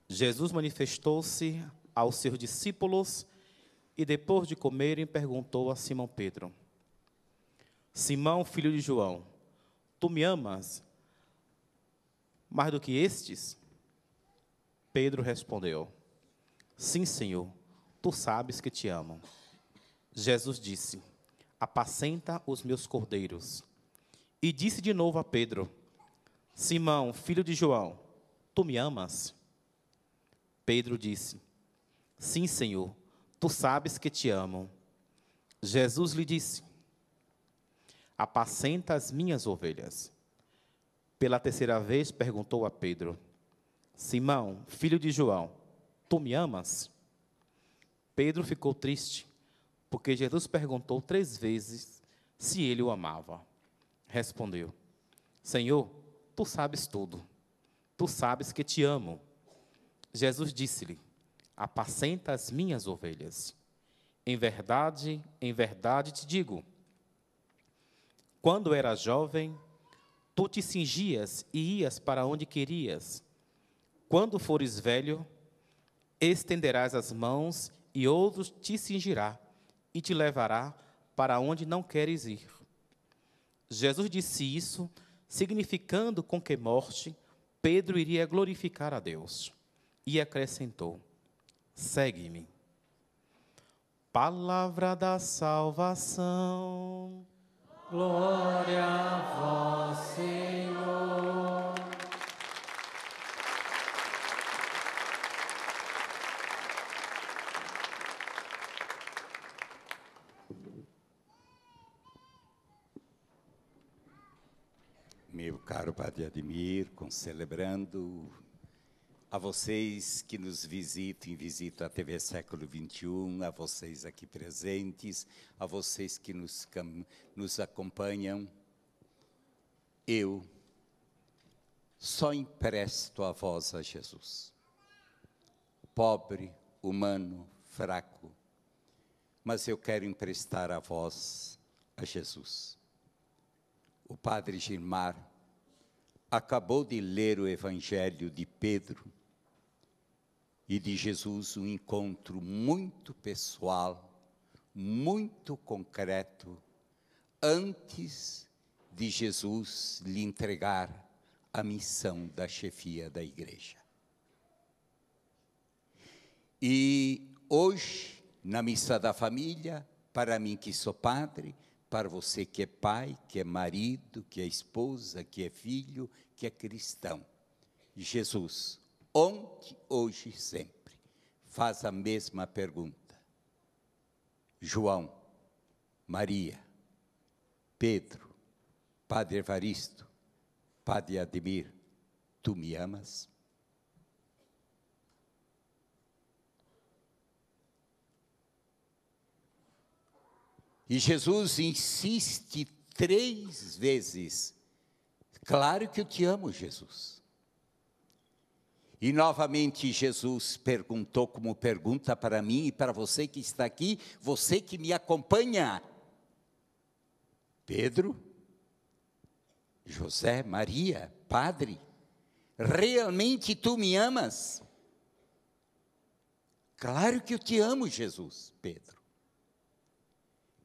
Jesus manifestou-se aos seus discípulos e, depois de comerem, perguntou a Simão Pedro: Simão, filho de João, tu me amas mais do que estes? Pedro respondeu: Sim, Senhor, tu sabes que te amo. Jesus disse: Apacenta os meus cordeiros. E disse de novo a Pedro: Simão, filho de João, tu me amas? Pedro disse: Sim, Senhor, tu sabes que te amo. Jesus lhe disse: Apacenta as minhas ovelhas. Pela terceira vez perguntou a Pedro: Simão, filho de João, tu me amas? Pedro ficou triste, porque Jesus perguntou 3 vezes se ele o amava. Respondeu: Senhor, tu sabes tudo. Tu sabes que te amo. Jesus disse-lhe: Apacenta as minhas ovelhas. Em verdade te digo, quando eras jovem, tu te cingias e ias para onde querias. Quando fores velho, estenderás as mãos e outro te cingirá e te levará para onde não queres ir. Jesus disse isso, significando com que morte Pedro iria glorificar a Deus. E acrescentou: Segue-me. Palavra da salvação. Glória a vós, Senhor. Meu caro Padre Ademir, concelebrando a vocês que nos visitam a TV Século XXI, a vocês aqui presentes, a vocês que nos acompanham, eu só empresto a voz a Jesus. Pobre, humano, fraco, mas eu quero emprestar a voz a Jesus. O Padre Gilmar acabou de ler o Evangelho de Pedro e de Jesus, um encontro muito pessoal, muito concreto, antes de Jesus lhe entregar a missão da chefia da igreja. E hoje, na missa da família, para mim que sou padre, para você que é pai, que é marido, que é esposa, que é filho, que é cristão, Jesus, ontem, hoje e sempre, faz a mesma pergunta. João, Maria, Pedro, Padre Evaristo, Padre Ademir, tu me amas? E Jesus insiste 3 vezes. Claro que eu te amo, Jesus. E novamente Jesus perguntou, como pergunta para mim e para você que está aqui, você que me acompanha. Pedro, José, Maria, Padre, realmente tu me amas? Claro que eu te amo, Jesus, Pedro.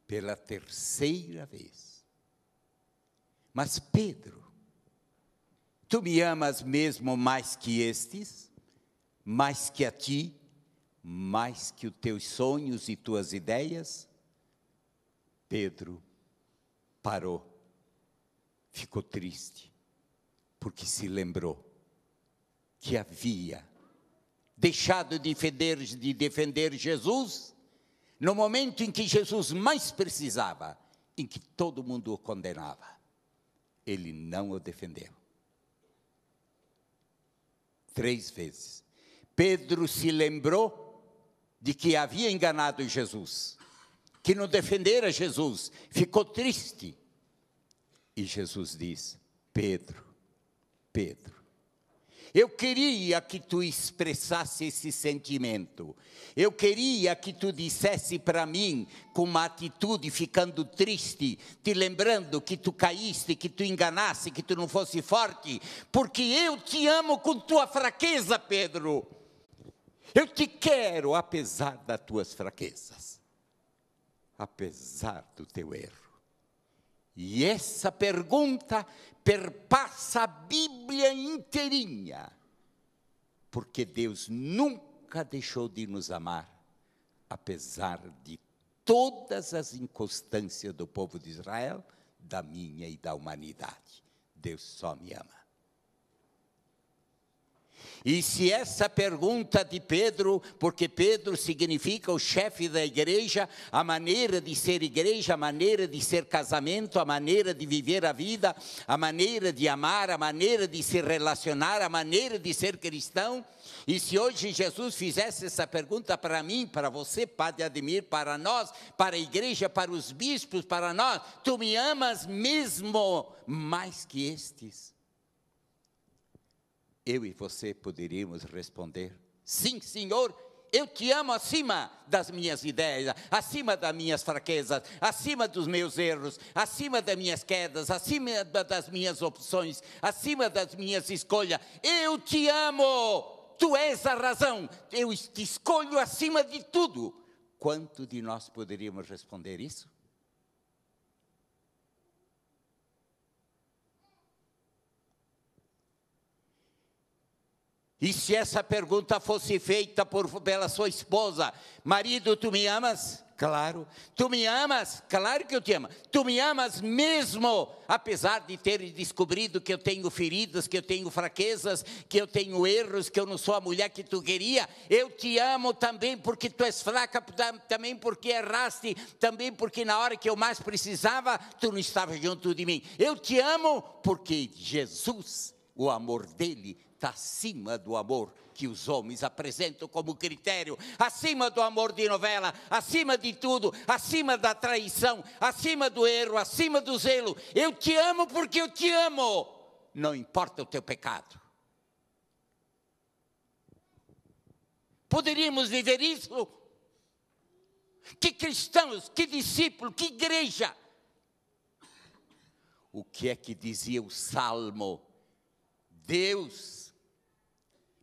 Pela 3ª vez. Mas Pedro, tu me amas mesmo mais que estes? Mais que a ti? Mais que os teus sonhos e tuas ideias? Pedro parou, ficou triste, porque se lembrou que havia deixado de defender Jesus, no momento em que Jesus mais precisava, em que todo mundo o condenava, ele não o defendeu. 3 vezes. Pedro se lembrou de que havia enganado Jesus, que não defendera Jesus, ficou triste. E Jesus diz: Pedro, Pedro, eu queria que tu expressasse esse sentimento. Eu queria que tu dissesse para mim, com uma atitude ficando triste, te lembrando que tu caíste, que tu enganaste, que tu não fosse forte, porque eu te amo com tua fraqueza, Pedro. Eu te quero apesar das tuas fraquezas, apesar do teu erro. E essa pergunta perpassa a Bíblia inteirinha, porque Deus nunca deixou de nos amar, apesar de todas as inconstâncias do povo de Israel, da minha e da humanidade. Deus só me ama. E se essa pergunta de Pedro, porque Pedro significa o chefe da igreja, a maneira de ser igreja, a maneira de ser casamento, a maneira de viver a vida, a maneira de amar, a maneira de se relacionar, a maneira de ser cristão. E se hoje Jesus fizesse essa pergunta para mim, para você, Padre Ademir, para nós, para a igreja, para os bispos, para nós: tu me amas mesmo mais que estes? Eu e você poderíamos responder: sim, Senhor, eu te amo acima das minhas ideias, acima das minhas fraquezas, acima dos meus erros, acima das minhas quedas, acima das minhas opções, acima das minhas escolhas. Eu te amo, tu és a razão, eu te escolho acima de tudo. Quanto de nós poderíamos responder isso? E se essa pergunta fosse feita pela sua esposa: marido, tu me amas? Claro. Tu me amas? Claro que eu te amo. Tu me amas mesmo, apesar de ter descobrido que eu tenho feridas, que eu tenho fraquezas, que eu tenho erros, que eu não sou a mulher que tu queria. Eu te amo também porque tu és fraca, também porque erraste, também porque na hora que eu mais precisava, tu não estava junto de mim. Eu te amo porque Jesus, o amor dele, está acima do amor que os homens apresentam como critério, acima do amor de novela, acima de tudo, acima da traição, acima do erro, acima do zelo. Eu te amo porque eu te amo, não importa o teu pecado. Poderíamos viver isso? Que cristãos, que discípulos, que igreja. O que é que dizia o Salmo? Deus,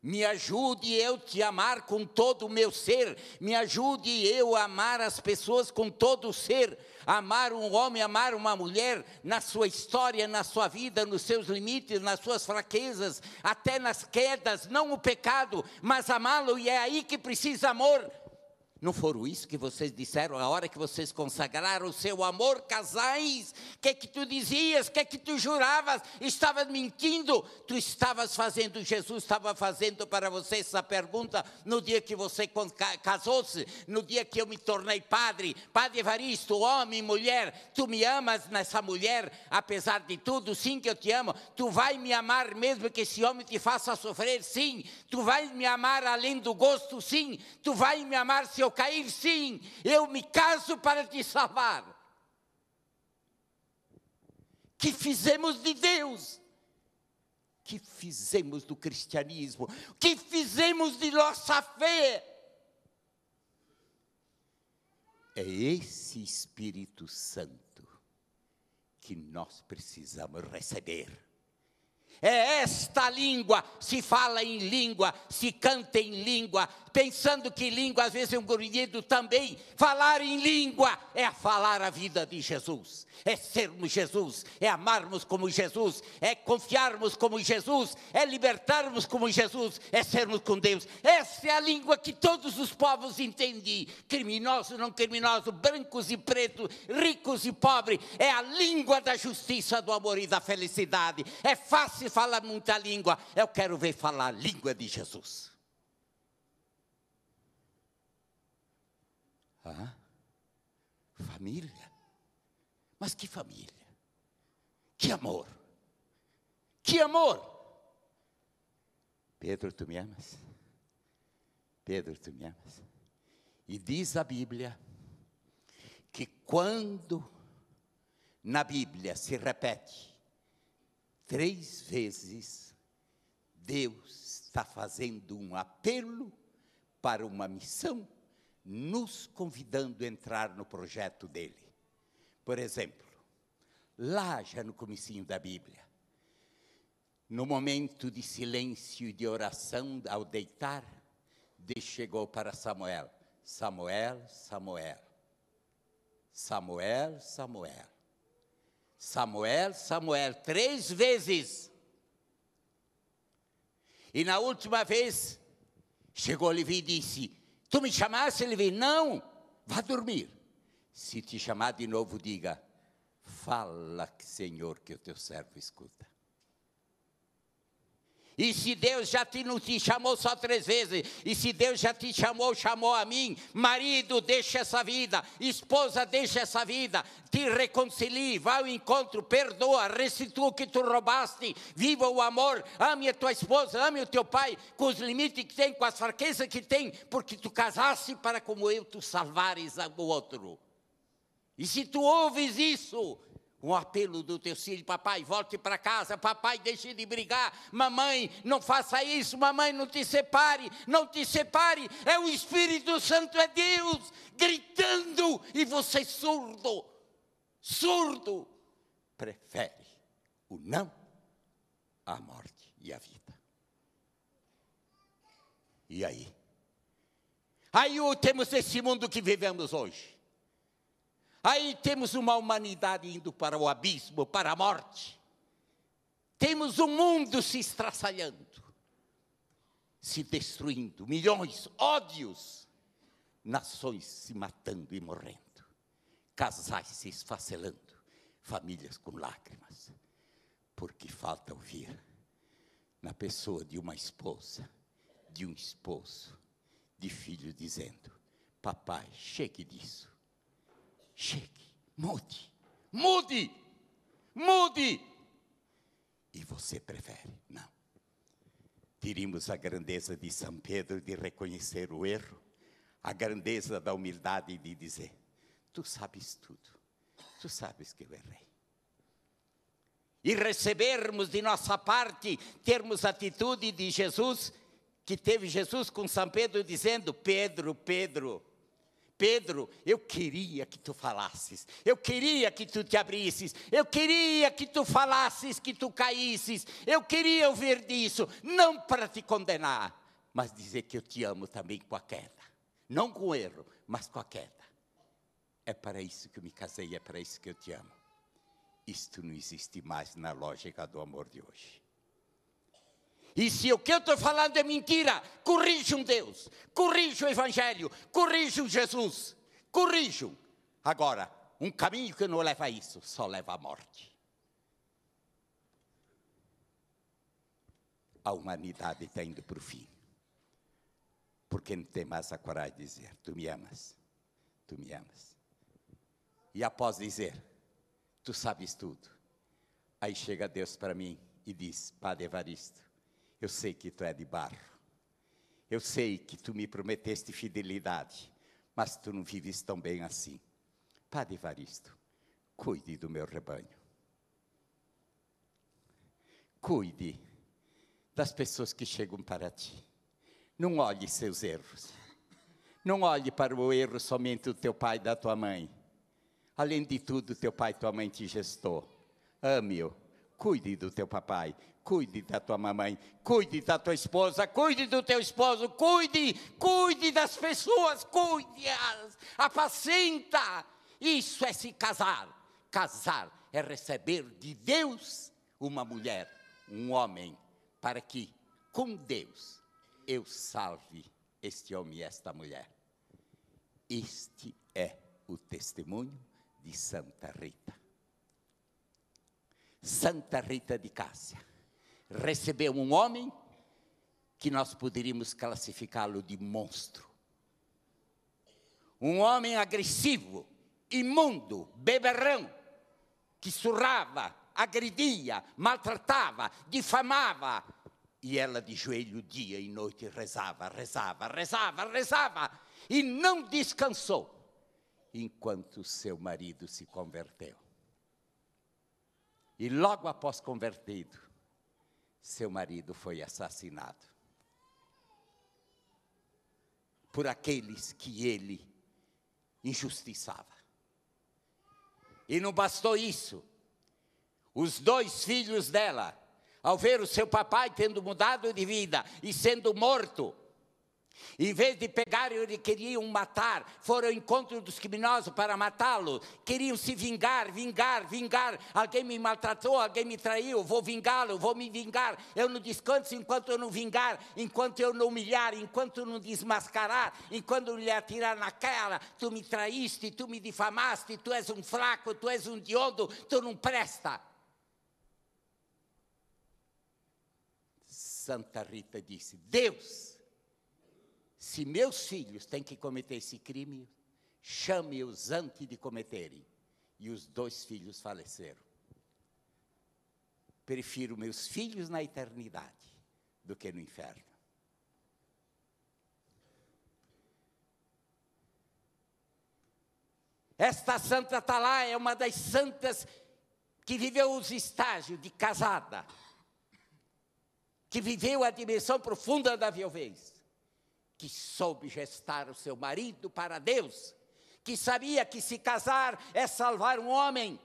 me ajude eu te amar com todo o meu ser, me ajude eu a amar as pessoas com todo o ser, amar um homem, amar uma mulher, na sua história, na sua vida, nos seus limites, nas suas fraquezas, até nas quedas, não o pecado, mas amá-lo, e é aí que precisa amor. Não foram isso que vocês disseram a hora que vocês consagraram o seu amor, casais? O que é que tu dizias? O que é que tu juravas? Estavas mentindo? Tu estavas fazendo, Jesus estava fazendo para você essa pergunta no dia que você casou-se, no dia que eu me tornei padre. Padre Evaristo, homem, mulher, tu me amas nessa mulher, apesar de tudo? Sim, que eu te amo. Tu vai me amar mesmo que esse homem te faça sofrer? Sim. Tu vai me amar além do gosto? Sim. Tu vai me amar se eu cair? Sim. Eu me caso para te salvar. Que fizemos de Deus? Que fizemos do cristianismo? Que fizemos de nossa fé? É esse Espírito Santo que nós precisamos receber. É esta língua, se fala em língua, se canta em língua, pensando que língua às vezes é um grunhido também. Falar em língua é falar a vida de Jesus, é sermos Jesus, é amarmos como Jesus, é confiarmos como Jesus, é libertarmos como Jesus, é sermos com Deus. Essa é a língua que todos os povos entendem, criminosos, não criminosos, brancos e pretos, ricos e pobres. É a língua da justiça, do amor e da felicidade. É fácil falar muita língua, eu quero ver falar a língua de Jesus. Família? Mas que família? Que amor? Que amor? Pedro, tu me amas? Pedro, tu me amas? E diz a Bíblia que quando na Bíblia se repete 3 vezes, Deus está fazendo um apelo para uma missão, nos convidando a entrar no projeto dele. Por exemplo, lá já no comecinho da Bíblia, no momento de silêncio e de oração ao deitar, chegou para Samuel: Samuel, Samuel. Samuel, Samuel. Samuel, Samuel, 3 vezes. E na última vez, chegou Levi e disse: tu me chamaste, Levi? Não, vá dormir. Se te chamar de novo, diga: fala, Senhor, que o teu servo escuta. E se Deus já não te chamou só 3 vezes, e se Deus já te chamou a mim, marido, deixa essa vida, esposa, deixa essa vida, te reconcilie, vá ao encontro, perdoa, restitua o que tu roubaste, viva o amor, ame a tua esposa, ame o teu pai, com os limites que tem, com as fraquezas que tem, porque tu casaste para, como eu, tu salvares o outro. E se tu ouves isso, um apelo do teu filho: papai, volte para casa, papai, deixe de brigar, mamãe, não faça isso, mamãe, não te separe, é o Espírito Santo, é Deus, gritando, e você surdo, prefere o não à morte e à vida. E aí? Aí temos esse mundo que vivemos hoje. Aí temos uma humanidade indo para o abismo, para a morte. Temos um mundo se estraçalhando, se destruindo, milhões, ódios, nações se matando e morrendo, casais se esfacelando, famílias com lágrimas, porque falta ouvir na pessoa de uma esposa, de um esposo, de filho dizendo: papai, chegue disso. Chegue, mude. E você prefere? Não. Teríamos a grandeza de São Pedro de reconhecer o erro, a grandeza da humildade de dizer: tu sabes tudo, tu sabes que eu errei. E recebermos de nossa parte, termos a atitude de Jesus, que teve Jesus com São Pedro dizendo: Pedro, eu queria que tu falasses, eu queria que tu te abrisses, eu queria que tu falasses, que tu caísses, eu queria ouvir disso, não para te condenar, mas dizer que eu te amo também com a queda, não com o erro, mas com a queda. É para isso que eu me casei, é para isso que eu te amo. Isto não existe mais na lógica do amor de hoje. E se o que eu estou falando é mentira, corrijam Deus, corrijam o Evangelho, corrijam Jesus, corrijam. Agora, um caminho que não leva a isso, só leva à morte. A humanidade está indo para o fim, porque não tem mais a coragem de dizer: tu me amas, tu me amas. E após dizer: tu sabes tudo, aí chega Deus para mim e diz: Padre Evaristo, eu sei que tu é de barro, eu sei que tu me prometeste fidelidade, mas tu não vives tão bem assim. Padre Evaristo, cuide do meu rebanho, cuide das pessoas que chegam para ti, não olhe seus erros, não olhe para o erro somente do teu pai e da tua mãe. Além de tudo, teu pai e tua mãe te gestou, ame-o, cuide do teu papai, cuide da tua mamãe, cuide da tua esposa, cuide do teu esposo, cuide das pessoas, cuide-as, apacenta. Isso é se casar. Casar é receber de Deus uma mulher, um homem, para que, com Deus, eu salve este homem e esta mulher. Este é o testemunho de Santa Rita. Santa Rita de Cássia recebeu um homem que nós poderíamos classificá-lo de monstro. Um homem agressivo, imundo, beberrão, que surrava, agredia, maltratava, difamava. E ela de joelho dia e noite rezava. E não descansou enquanto seu marido se converteu. E logo após convertido, seu marido foi assassinado por aqueles que ele injustiçava. E não bastou isso, os 2 filhos dela, ao ver o seu papai tendo mudado de vida e sendo morto, Em vez de pegar, eles queriam matar, foram ao encontro dos criminosos para matá-lo, queriam se vingar. Alguém me maltratou, alguém me traiu, vou vingá-lo, vou me vingar. Eu não descanso enquanto eu não vingar, enquanto eu não humilhar, enquanto eu não desmascarar, enquanto eu lhe atirar na cara. Tu me traíste, tu me difamaste, tu és um fraco, tu és um hediondo, tu não presta. Santa Rita disse: Deus, se meus filhos têm que cometer esse crime, chame-os antes de cometerem. E os 2 filhos faleceram. Prefiro meus filhos na eternidade do que no inferno. Esta santa está lá, é uma das santas que viveu os estágios de casada, que viveu a dimensão profunda da viuvez, que soube gestar o seu marido para Deus, que sabia que se casar é salvar um homem,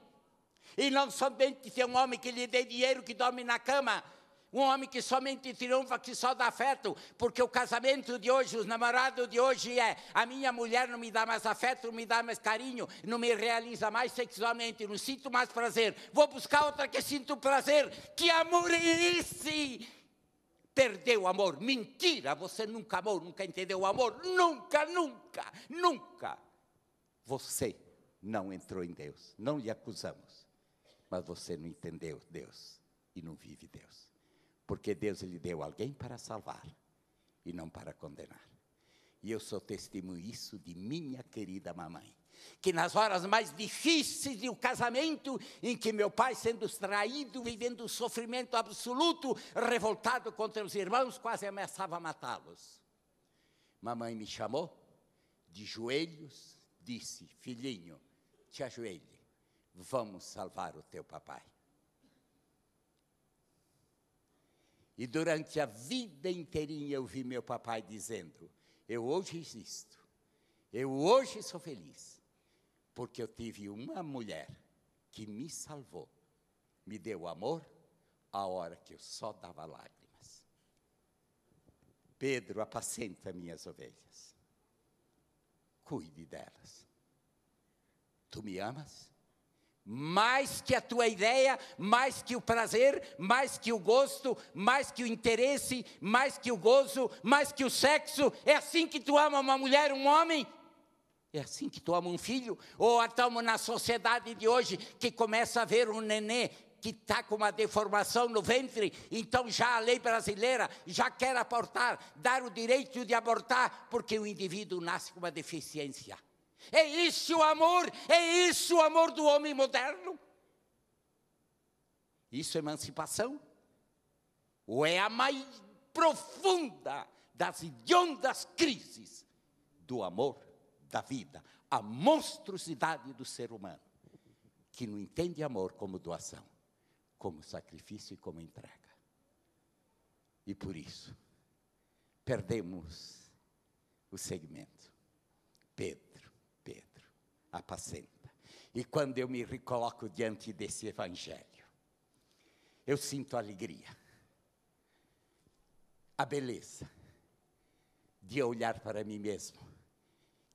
e não somente ser um homem que lhe dê dinheiro, que dorme na cama, um homem que somente triunfa, que só dá afeto, porque o casamento de hoje, os namorados de hoje a minha mulher não me dá mais afeto, não me dá mais carinho, não me realiza mais sexualmente, não sinto mais prazer, vou buscar outra que sinto prazer. Que amor é esse? Perdeu o amor. Mentira, você nunca amou, nunca entendeu o amor, nunca. Você não entrou em Deus, não lhe acusamos, mas você não entendeu Deus e não vive Deus, porque Deus lhe deu alguém para salvar e não para condenar. E eu sou testemunho isso de minha querida mamãe, que nas horas mais difíceis do casamento, em que meu pai, sendo traído, vivendo um sofrimento absoluto, revoltado contra os irmãos, quase ameaçava matá-los, mamãe me chamou de joelhos, disse: filhinho, te ajoelhe, vamos salvar o teu papai. E durante a vida inteirinha eu vi meu papai dizendo: eu hoje existo, eu hoje sou feliz, porque eu tive uma mulher que me salvou, me deu amor a hora que eu só dava lágrimas. Pedro, apacenta minhas ovelhas, cuide delas. Tu me amas? Mais que a tua ideia, mais que o prazer, mais que o gosto, mais que o interesse, mais que o gozo, mais que o sexo. É assim que tu ama uma mulher, um homem? É assim que tu ama um filho? Ou estamos na sociedade de hoje que começa a ver um nenê que está com uma deformação no ventre, então já a lei brasileira já quer abortar, dar o direito de abortar, porque o indivíduo nasce com uma deficiência. É isso o amor? É isso o amor do homem moderno? Isso é emancipação? Ou é a mais profunda das hediondas crises do amor, da vida, a monstruosidade do ser humano, que não entende amor como doação, como sacrifício e como entrega. E por isso, perdemos o segmento. Pedro, apacenta. E quando eu me recoloco diante desse evangelho, eu sinto alegria, a beleza de olhar para mim mesmo,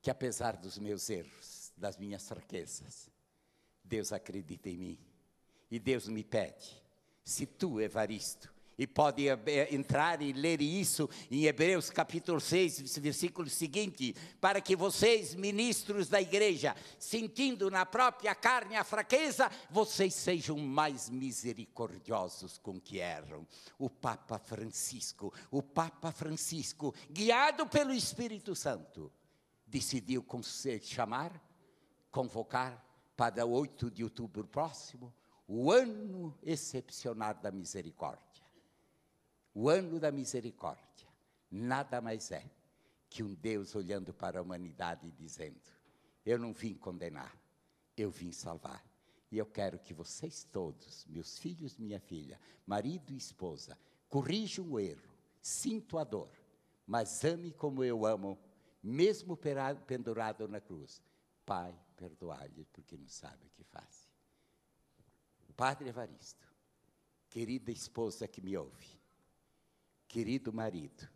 que apesar dos meus erros, das minhas fraquezas, Deus acredita em mim. E Deus me pede, se tu, Evaristo, e pode entrar e ler isso em Hebreus capítulo 6, versículo seguinte, para que vocês, ministros da igreja, sentindo na própria carne a fraqueza, vocês sejam mais misericordiosos com que erram. O Papa Francisco, guiado pelo Espírito Santo, decidiu convocar para 8 de outubro próximo, o ano excepcional da misericórdia. O ano da misericórdia nada mais é que um Deus olhando para a humanidade e dizendo: eu não vim condenar, eu vim salvar. E eu quero que vocês todos, meus filhos, minha filha, marido e esposa, corrijam o erro, sintam a dor, mas ame como eu amo, mesmo pendurado na cruz. Pai, perdoai-lhe, porque não sabe o que faz. Padre Evaristo, querida esposa que me ouve, querido marido,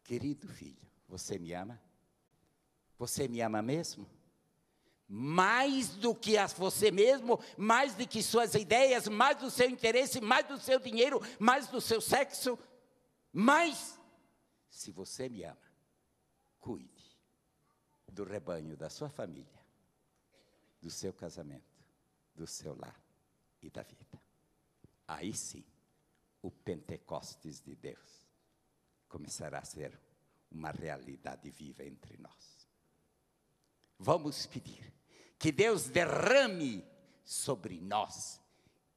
querido filho, Você me ama? Você me ama mesmo? Mais do que você mesmo, mais do que suas ideias, mais do seu interesse, mais do seu dinheiro, mais do seu sexo, mais. Se você me ama, cuide do rebanho da sua família, do seu casamento, do seu lar e da vida. Aí sim, o Pentecostes de Deus começará a ser uma realidade viva entre nós. Vamos pedir que Deus derrame sobre nós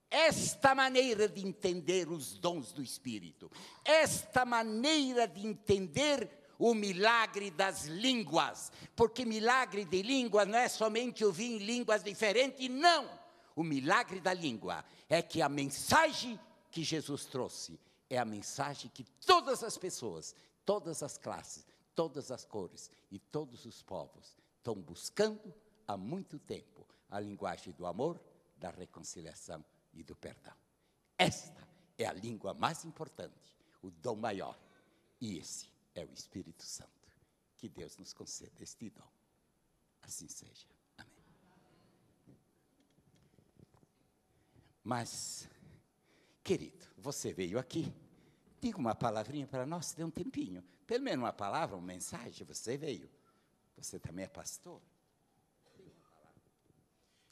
esta maneira de entender os dons do Espírito, esta maneira de entender o milagre das línguas, porque milagre de língua não é somente ouvir em línguas diferentes, não. O milagre da língua é que a mensagem que Jesus trouxe é a mensagem que todas as pessoas, todas as classes, todas as cores e todos os povos estão buscando há muito tempo, a linguagem do amor, da reconciliação e do perdão. Esta é a língua mais importante, o dom maior, e esse é o Espírito Santo. Que Deus nos conceda este dom. Assim seja. Amém. Mas, querido, você veio aqui, diga uma palavrinha para nós, dê um tempinho, pelo menos uma palavra, uma mensagem, você veio. Você também é pastor?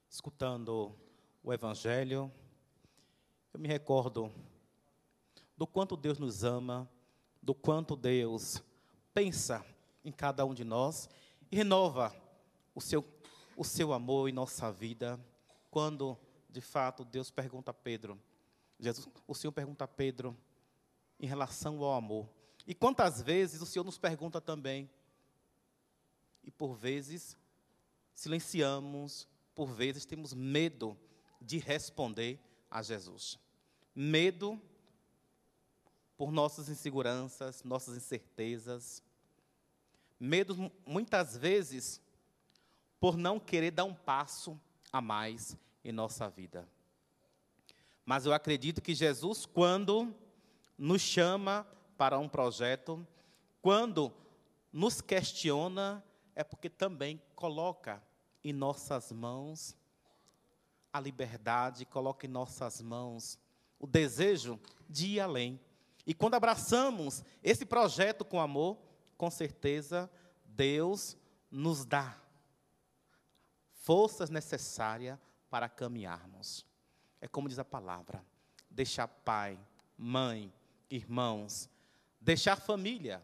Escutando o Evangelho, eu me recordo do quanto Deus nos ama, do quanto Deus pensa em cada um de nós e renova o seu amor em nossa vida, quando, de fato, Deus pergunta a Pedro, o Senhor pergunta a Pedro em relação ao amor. E quantas vezes o Senhor nos pergunta também, e por vezes silenciamos, por vezes temos medo de responder a Jesus. Medo por nossas inseguranças, nossas incertezas. Medo, muitas vezes, por não querer dar um passo a mais em nossa vida. Mas eu acredito que Jesus, quando nos chama para um projeto, quando nos questiona, é porque também coloca em nossas mãos a liberdade, coloca em nossas mãos o desejo de ir além. E quando abraçamos esse projeto com amor, com certeza Deus nos dá forças necessárias para caminharmos. É como diz a palavra, deixar pai, mãe, irmãos, deixar família,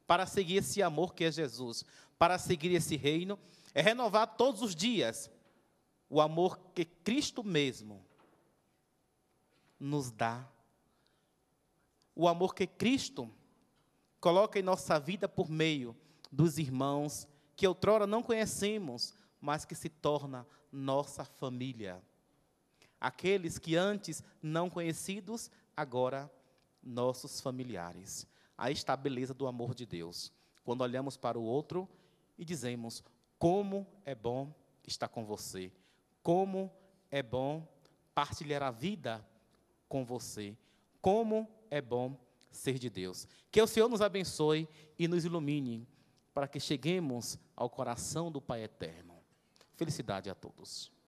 para seguir esse amor que é Jesus, para seguir esse reino, é renovar todos os dias o amor que Cristo mesmo nos dá, o amor que Cristo coloca em nossa vida por meio dos irmãos que outrora não conhecemos, mas que se torna nossa família. Aqueles que antes não conhecidos, agora nossos familiares. Aí está a beleza do amor de Deus. Quando olhamos para o outro e dizemos, como é bom estar com você. Como é bom partilhar a vida com você. Como é bom ser de Deus. Que o Senhor nos abençoe e nos ilumine para que cheguemos ao coração do Pai Eterno. Felicidade a todos.